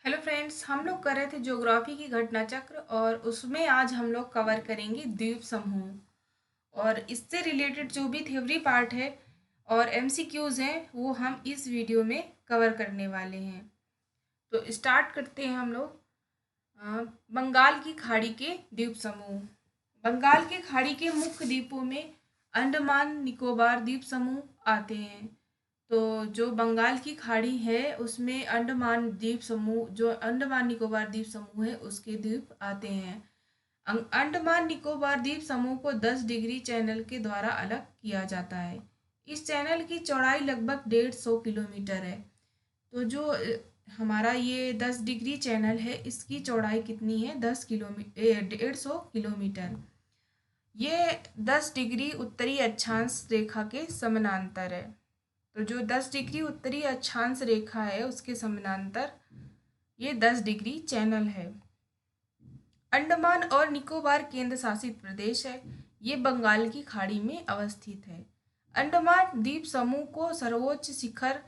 Hello friends, हम लोग कर रहे थे ज्योग्राफी की घटना चक्र और उसमें आज हम लोग कवर करेंगे द्वीप समूह। और इससे रिलेटेड जो भी थ्योरी पार्ट है और एमसीक्यूज हैं वो हम इस वीडियो में कवर करने वाले हैं। तो स्टार्ट करते हैं हम लोग। अ, बंगाल की खाड़ी के द्वीप समूह। बंगाल की खाड़ी के मुख्य द्वीपों में अंडमान निकोबार द्वीप समूह आते हैं। तो जो बंगाल की खाड़ी है उसमें अंडमान द्वीप समूह, जो अंडमान निकोबार द्वीप समूह है उसके द्वीप आते हैं। अंडमान निकोबार द्वीप समूह को 10 डिग्री चैनल के द्वारा अलग किया जाता है। इस चैनल की चौड़ाई लगभग 150 किलोमीटर है। तो जो हमारा ये 10 डिग्री चैनल है इसकी चौड़ाई कितनी है? 10 किलोमीटर, 150 किलोमीटर। ये 10 डिग्री उत्तरी अक्षांश रेखा के समानांतर है। तो जो 10 डिग्री उत्तरी अक्षांश रेखा है उसके समानांतर ये 10 डिग्री चैनल है। अंडमान और निकोबार केंद्र शासित प्रदेश है। ये बंगाल की खाड़ी में अवस्थित है। अंडमान द्वीप समूह को सर्वोच्च शिखर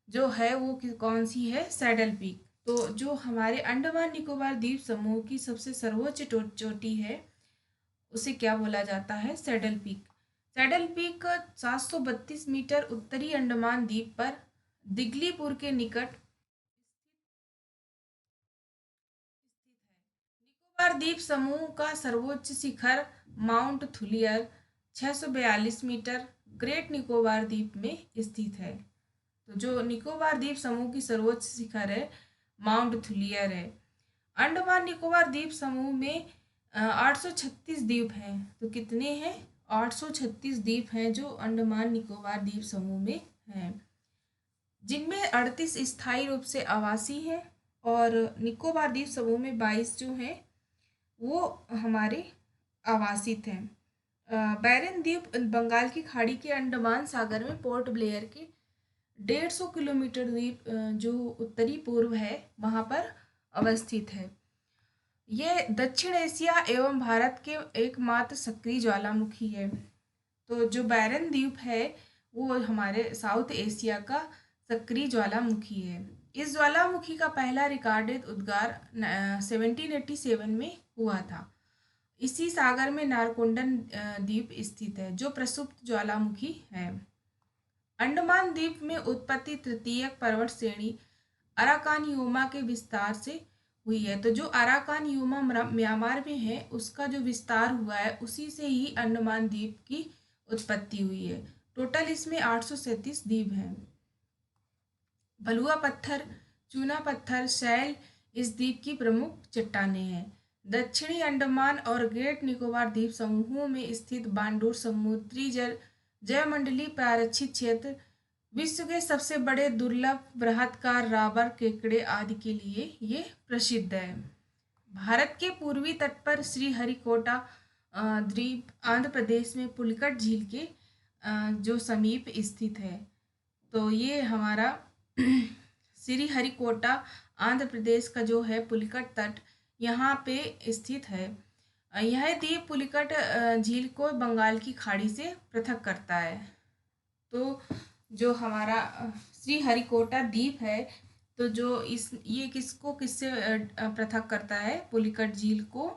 जो है वो कौन सी है? Saddle peak. तो जो हमारे अंडमान निकोबार द्वीप समूह की सबसे सर्वोच्च चोटी है उसे क्या बोला जाता है? Saddle peak. Saddle peak 732 meter उत्तरी अंडमान द्वीप पर दिगलीपुर के निकट निकोबार द्वीप समूह का सर्वोच्च शिखर mount Thuillier 642 metre great Nicobar द्वीप में स्थित है। तो जो निकोबार द्वीप समूह की सर्वोच्च शिखर है माउंट थुलियर है। अंडमान निकोबार द्वीप समूह में 836 द्वीप हैं। तो कितने हैं? 836 द्वीप हैं जो अंडमान निकोबार द्वीप समूह में हैं, जिनमें 38 स्थायी रूप से आवासी हैं और निकोबार द्वीप समूह में 22 जो हैं वो हमारे आवासित हैं। बैरन द्वीप बंगाल की खाड़ी के अंडमान सागर में पोर्ट ब्लेयर के 150 किलोमीटर द्वीप जो उत्तरी पूर्व है वहाँ पर अवस्थित है। ये दक्षिण एशिया एवं भारत के एकमात्र सक्रिय ज्वालामुखी है। तो जो बैरन द्वीप है वो हमारे साउथ एशिया का सक्रिय ज्वालामुखी है। इस ज्वालामुखी का पहला रिकॉर्डेड उद्गार 1787 में हुआ था। इसी सागर में नारकोंडन द्वीप स्थित है जो प्रसुप्त ज्वालामुखी है। अंडमान द्वीप में उत्पत्ति तृतीयक पर्वत श्रेणी अराकान यूमा के विस्तार से हुई है। तो जो अराकान यूमा म्यांमार में है उसका जो विस्तार हुआ है उसी से ही अंडमान द्वीप की उत्पत्ति हुई है। टोटल इसमें 837 द्वीप हैं। बलुआ पत्थर, चूना पत्थर, शैल इस द्वीप की प्रमुख चट्टानें हैं। दक्षिणी अंडमान और ग्रेट निकोबार द्वीप समूहों में स्थित बांडूर समुद्री जल जयमंडली प्रारक्षित क्षेत्र विश्व के सबसे बड़े दुर्लभ बृहदाकार राबर केकड़े आदि के लिए ये प्रसिद्ध है। भारत के पूर्वी तट पर श्रीहरिकोटा द्वीप आंध्र प्रदेश में पुलिकट झील के जो समीप स्थित है। तो ये हमारा श्रीहरिकोटा आंध्र प्रदेश का जो है पुलिकट तट यहाँ पे स्थित है। यह द्वीप पुलिकट झील को बंगाल की खाड़ी से पृथक करता है। तो जो हमारा श्रीहरिकोटा द्वीप है तो जो इस ये किसको किससे पृथक करता है? पुलिकट झील को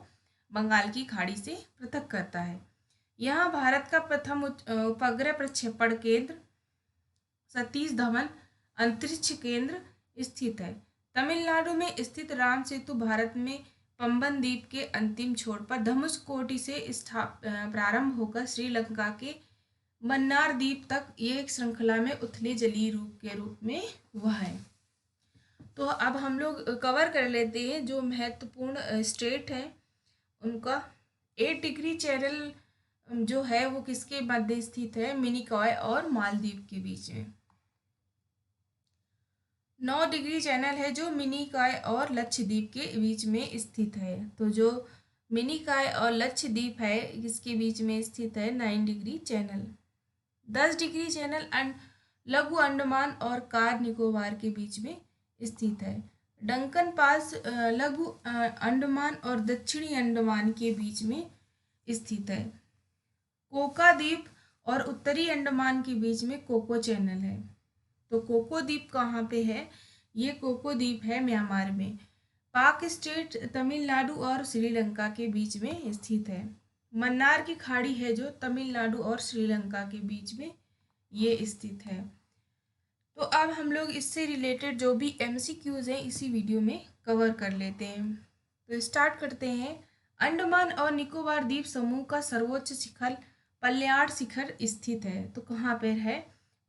बंगाल की खाड़ी से पृथक करता है। यहाँ भारत का प्रथम उपग्रह प्रक्षेपण केंद्र सतीश धवन अंतरिक्ष केंद्र स्थित है। तमिलनाडु में स्थित राम सेतु भारत में पंबन द्वीप के अंतिम छोर पर धनुषकोटि से प्रारंभ होकर श्रीलंका के मन्नार द्वीप तक ये एक श्रृंखला में उथले जलीय रूप के रूप में हुआ है। तो अब हम लोग कवर कर लेते हैं जो महत्वपूर्ण स्टेट है उनका। 8 डिग्री चैनल जो है वो किसके मध्य स्थित है? मिनिकॉय और मालदीव के बीच में। 9 डिग्री चैनल है जो मिनिकॉय और लक्षद्वीप के बीच में स्थित है। तो जो मिनिकॉय और लक्षद्वीप है इसके बीच में स्थित है 9 डिग्री चैनल। 10 डिग्री चैनल लघु अंडमान और कार निकोबार के बीच में स्थित है। डंकन पास लघु अंडमान और दक्षिणी अंडमान के बीच में स्थित है। कोका द्वीप और उत्तरी अंडमान के बीच में कोको चैनल है। तो कोको द्वीप कहाँ पे है? ये कोको द्वीप है म्यांमार में। पाक स्टेट तमिलनाडु और श्रीलंका के बीच में स्थित है। मन्नार की खाड़ी है जो तमिलनाडु और श्रीलंका के बीच में ये स्थित है। तो अब हम लोग इससे रिलेटेड जो भी MCQs हैं इसी वीडियो में कवर कर लेते हैं। तो स्टार्ट करते हैं। अंडमान और निकोबार द्वीप समूह का सर्वोच्च शिखर पल्याड़ शिखर स्थित है। तो कहाँ पर है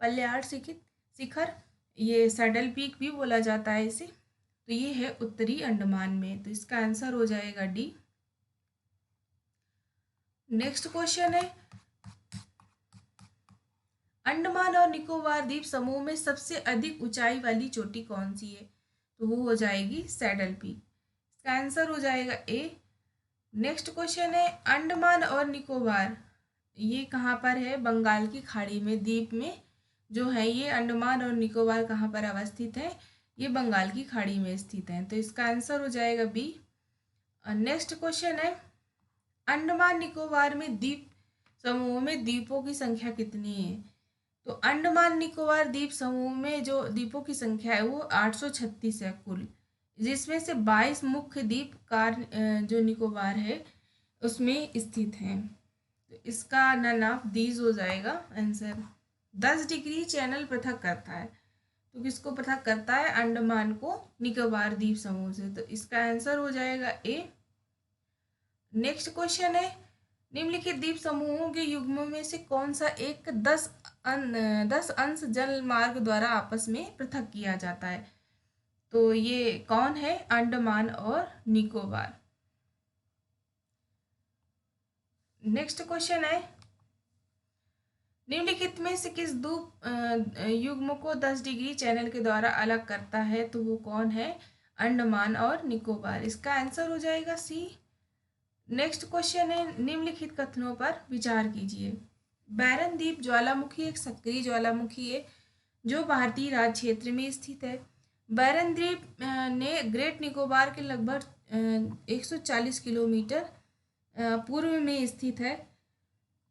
पल्याड़ शिखर? ये सैडल पीक भी बोला जाता है इसे। तो ये है उत्तरी अंडमान में। तो इसका आंसर हो जाएगा डी। नेक्स्ट क्वेश्चन है, अंडमान और निकोबार द्वीप समूह में सबसे अधिक ऊंचाई वाली चोटी कौन सी है? तो वो हो जाएगी सैडल पीक। इसका आंसर हो जाएगा ए। नेक्स्ट क्वेश्चन है, अंडमान और निकोबार ये कहाँ पर है? बंगाल की खाड़ी में। द्वीप में जो है ये अंडमान और निकोबार कहाँ पर अवस्थित है? ये बंगाल की खाड़ी में स्थित है। तो इसका आंसर हो जाएगा बी। नेक्स्ट क्वेश्चन है, अंडमान निकोबार में द्वीप समूह में द्वीपों की संख्या कितनी है? तो अंडमान निकोबार द्वीप समूह में जो द्वीपों की संख्या है वो 836 है कुल, जिसमें से 22 मुख्य द्वीप जो निकोबार है उसमें स्थित हैं। तो इसका नन ऑफ दीज हो जाएगा आंसर। 10 डिग्री चैनल पृथक करता है। तो किसको पृथक करता है? अंडमान को निकोबार द्वीप समूह से। तो इसका आंसर हो जाएगा ए। नेक्स्ट क्वेश्चन है, निम्नलिखित द्वीप समूहों के युग्मों में से कौन सा एक 10 अंश जल मार्ग द्वारा आपस में पृथक किया जाता है? तो ये कौन है? अंडमान और निकोबार। नेक्स्ट क्वेश्चन है, निम्नलिखित में से किस द्वीप युग्म को 10 डिग्री चैनल के द्वारा अलग करता है? तो वो कौन है? अंडमान और निकोबार। इसका आंसर हो जाएगा सी। नेक्स्ट क्वेश्चन है, निम्नलिखित कथनों पर विचार कीजिए। बैरन द्वीप ज्वालामुखी एक सक्रिय ज्वालामुखी है जो भारतीय राज्य क्षेत्र में स्थित है। बैरन द्वीप ने ग्रेट निकोबार के लगभग 140 किलोमीटर पूर्व में स्थित है।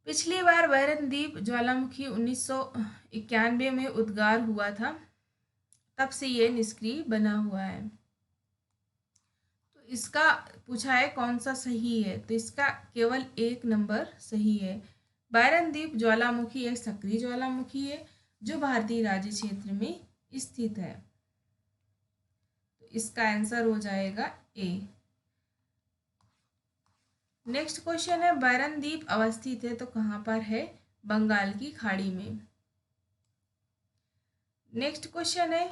पिछली बार बैरन द्वीप ज्वालामुखी 1991 में उद्गार हुआ था, तब से ये निष्क्रिय बना हुआ है। तो इसका पूछा है कौन सा सही है? तो इसका केवल 1 नंबर सही है। बैरन द्वीप ज्वालामुखी एक सक्रिय ज्वालामुखी है जो भारतीय राज्य क्षेत्र में स्थित है। तो इसका आंसर हो जाएगा ए। नेक्स्ट क्वेश्चन है, बैरन द्वीप अवस्थित है तो कहाँ पर है? बंगाल की खाड़ी में। नेक्स्ट क्वेश्चन है,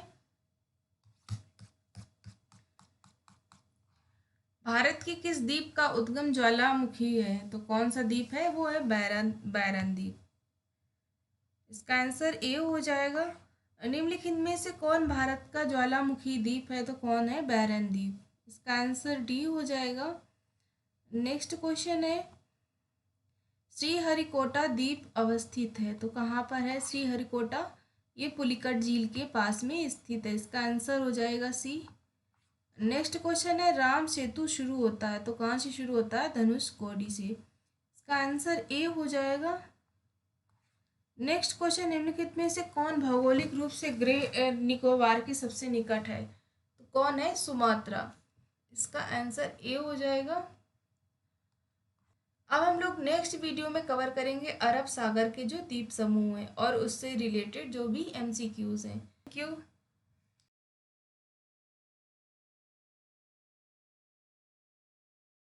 भारत के किस द्वीप का उद्गम ज्वालामुखी है? तो कौन सा द्वीप है? वो है बैरन द्वीप। इसका आंसर ए हो जाएगा। निम्नलिखित में से कौन भारत का ज्वालामुखी द्वीप है? तो कौन है? बैरन द्वीप। इसका आंसर डी हो जाएगा। नेक्स्ट क्वेश्चन है, श्रीहरिकोटा द्वीप अवस्थित है तो कहाँ पर है श्रीहरिकोटा? ये पुलिकट झील के पास में स्थित है। इसका आंसर हो जाएगा सी। नेक्स्ट क्वेश्चन है, राम सेतु शुरू होता है तो कहाँ से शुरू होता है? धनुषकोडी से। इसका आंसर ए हो जाएगा। नेक्स्ट क्वेश्चन, निम्नलिखित में से कौन भौगोलिक रूप से ग्रेट निकोबार के सबसे निकट है? तो कौन है? सुमात्रा। इसका आंसर ए हो जाएगा। अब हम लोग नेक्स्ट वीडियो में कवर करेंगे अरब सागर के जो द्वीप समूह हैं और उससे रिलेटेड जो भी MCQs हैं। Thank you.